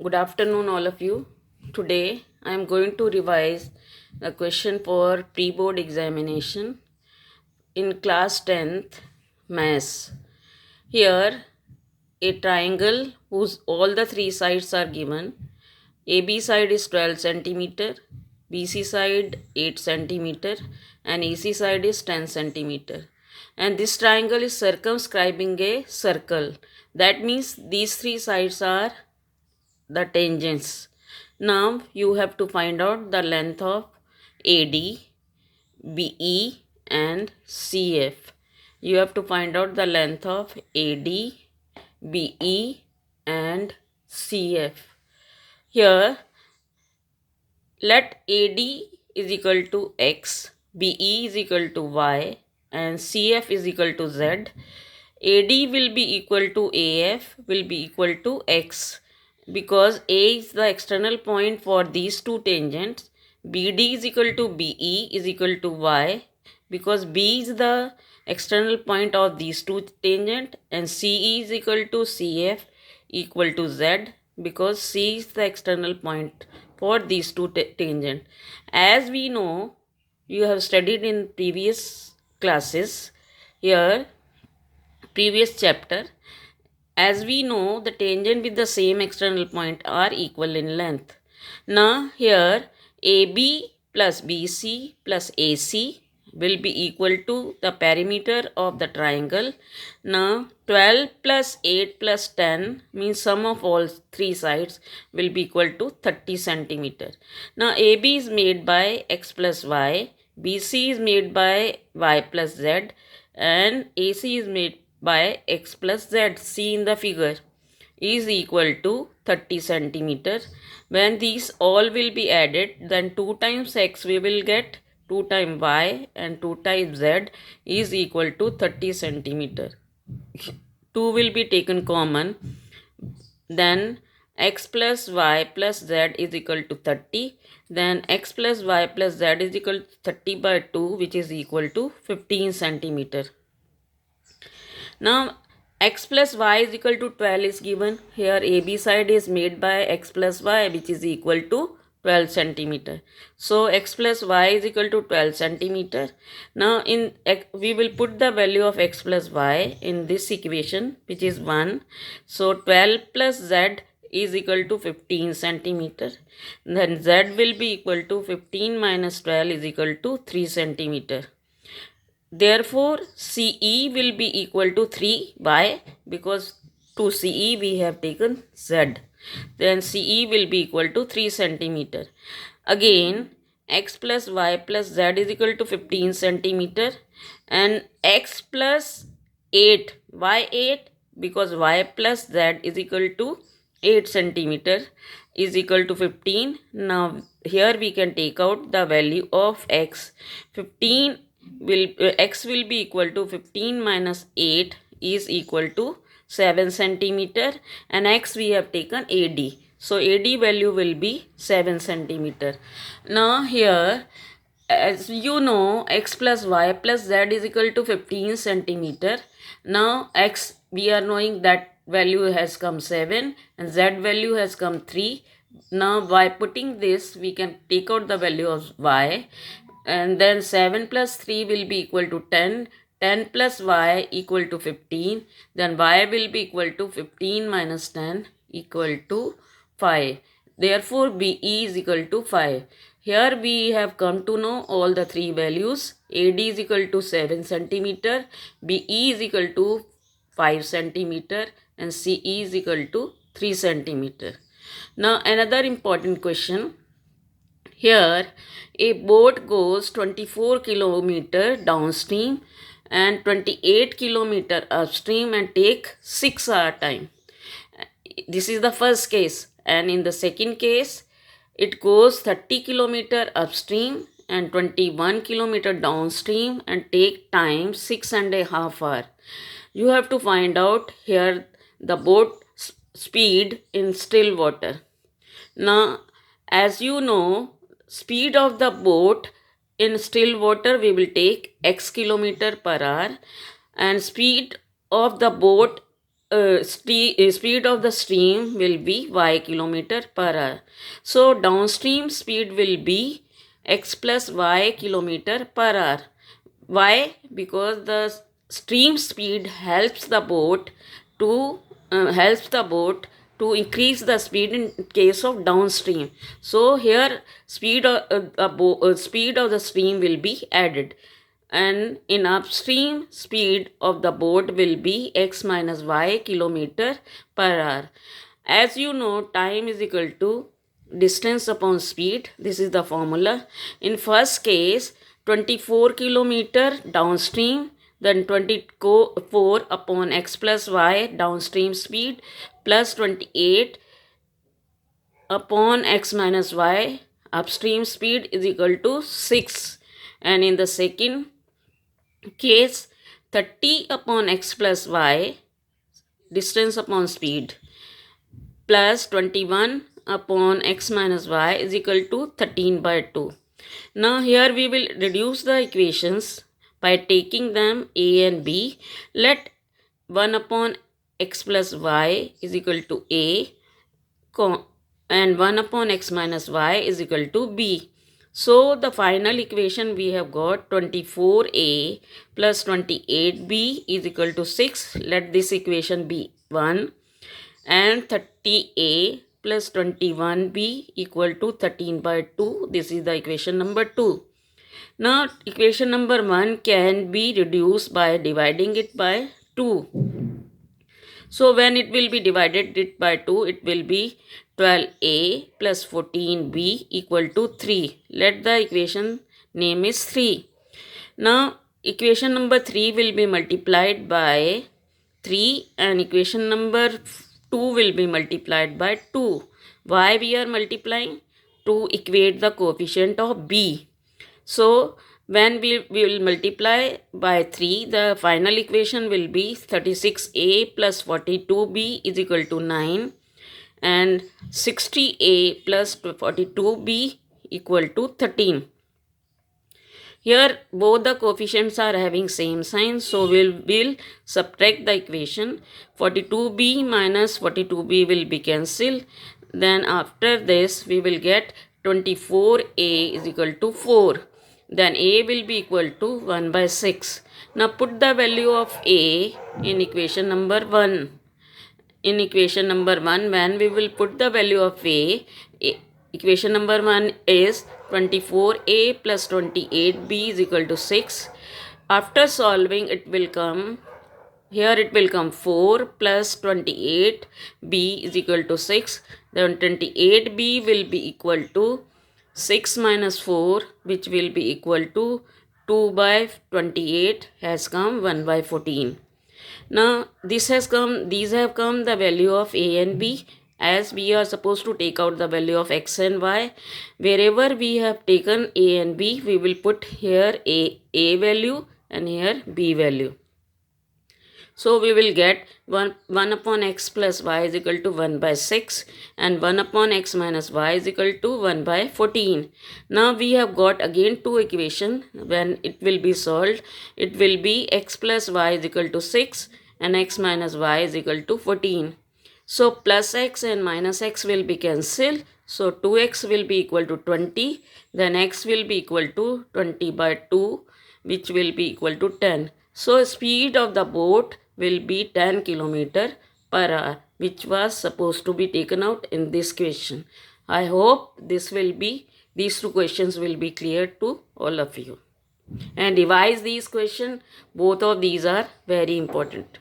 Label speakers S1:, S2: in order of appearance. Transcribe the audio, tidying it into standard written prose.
S1: Good afternoon, all of you. Today I am going to revise the question for pre board examination in class 10th Maths. Here, a triangle whose all the three sides are given. AB side is 12 centimeter, BC side 8 centimeter, and AC side is 10 centimeter. And this triangle is circumscribing a circle. That means these three sides are the tangents. Now you have to find out the length of AD, BE and CF. You have to find out the length of AD, BE and CF. Here let AD is equal to X, BE is equal to Y and CF is equal to Z. AD will be equal to AF will be equal to X because A is the external point for these two tangents. BD is equal to BE is equal to Y because B is the external point of these two tangent, and CE is equal to CF equal to Z because C is the external point for these two tangent. As we know, you have studied in previous classes, here previous chapter, as we know the tangent with the same external point are equal in length. Now here AB plus BC plus AC will be equal to the perimeter of the triangle. Now 12 plus 8 plus 10 means sum of all three sides will be equal to 30 centimeter. Now AB is made by X plus Y, BC is made by Y plus Z and AC is made by X plus Z, see in the figure, is equal to 30 centimeter. When these all will be added, then 2 times X we will get 2 times Y and 2 times Z is equal to 30 centimeter. 2 will be taken common, then X plus Y plus Z is equal to 30. Then X plus Y plus Z is equal to 30 by 2, which is equal to 15 centimeter. Now X plus Y is equal to 12 is given. Here AB side is made by X plus Y, which is equal to 12 centimeter. So X plus Y is equal to 12 centimeter. Now we will put the value of X plus Y in this equation, which is 1. So 12 plus Z is equal to 15 centimeter. Then Z will be equal to 15 minus 12 is equal to 3 centimeter. Therefore, CE will be equal to 3. Why? Because to CE we have taken Z. Then CE will be equal to 3 centimeter. Again, X plus Y plus Z is equal to 15 centimeter. And X plus 8. Why 8? Because Y plus Z is equal to 8 centimeter is equal to 15. Now, here we can take out the value of X. 15 will X will be equal to 15 minus 8 is equal to 7 centimeter, and X we have taken AD. So AD value will be 7 centimeter. Now here, as you know, X plus Y plus Z is equal to 15 centimeter. Now X, we are knowing that value has come 7 and Z value has come 3. Now by putting this, we can take out the value of Y, and then 7 plus 3 will be equal to 10. 10 plus Y equal to 15. Then Y will be equal to 15 minus 10 equal to 5. Therefore, BE is equal to 5. Here we have come to know all the three values. AD is equal to 7 centimeter, BE is equal to 5 centimeter and CE is equal to 3 centimeter. Now another important question. Here a boat goes 24 kilometer downstream and 28 kilometer upstream and take 6 hour time. This is the first case, and in the second case it goes 30 kilometer upstream and 21 kilometer downstream and take time 6.5 hours. You have to find out here the boat speed in still water. Now, as you know, speed of the boat in still water we will take x kilometer per hour, and speed of the boat speed of the stream will be y kilometer per hour. So downstream speed will be x plus y kilometer per hour. Why? Because the stream speed helps the boat to increase the speed in case of downstream. So here speed of the stream will be added, and in upstream speed of the boat will be x minus y kilometer per hour. As you know, time is equal to distance upon speed. This is the formula. In first case, 24 kilometer downstream, then 24 upon x plus y downstream speed plus 28 upon x minus y upstream speed is equal to 6. And in the second case, 30 upon x plus y distance upon speed plus 21 upon x minus y is equal to 13 by 2. Now here we will reduce the equations by taking them a and b. Let 1 upon x plus y is equal to a and 1 upon x minus y is equal to b. So the final equation we have got 24a plus 28b is equal to 6. Let this equation be 1. And 30a plus 21b equal to 13 by 2. This is the equation number 2. Now equation number 1 can be reduced by dividing it by 2. So when it will be divided it by 2, it will be 12a plus 14b equal to 3. Let the equation name is 3. Now equation number 3 will be multiplied by 3 and equation number 2 will be multiplied by 2. Why we are multiplying? To equate the coefficient of b. So when we will multiply by 3, the final equation will be 36a plus 42b is equal to 9 and 60a plus 42b equal to 13. Here both the coefficients are having same sign, so we'll subtract the equation. 42b minus 42b will be cancelled. Then after this we will get 24a is equal to 4. Then a will be equal to 1 by 6. Now put the value of a in equation number 1. In equation number 1, when we will put the value of a, equation number 1 is 24a plus 28b is equal to 6. After solving, it will come 4 plus 28b is equal to 6. Then 28b will be equal to 6 minus 4, which will be equal to 2 by 28 has come 1 by 14. Now these have come the value of a and b. As we are supposed to take out the value of x and y, wherever we have taken a and b, we will put here a value and here b value. So we will get 1 upon x plus y is equal to 1 by 6 and 1 upon x minus y is equal to 1 by 14. Now we have got again two equations. When it will be solved, it will be x plus y is equal to 6 and x minus y is equal to 14. So plus x and minus x will be cancelled. So 2x will be equal to 20. Then x will be equal to 20 by 2, which will be equal to 10. So speed of the boat will be 10 kilometer per hour, which was supposed to be taken out in this question. I hope these two questions will be clear to all of you. And revise these questions. Both of these are very important.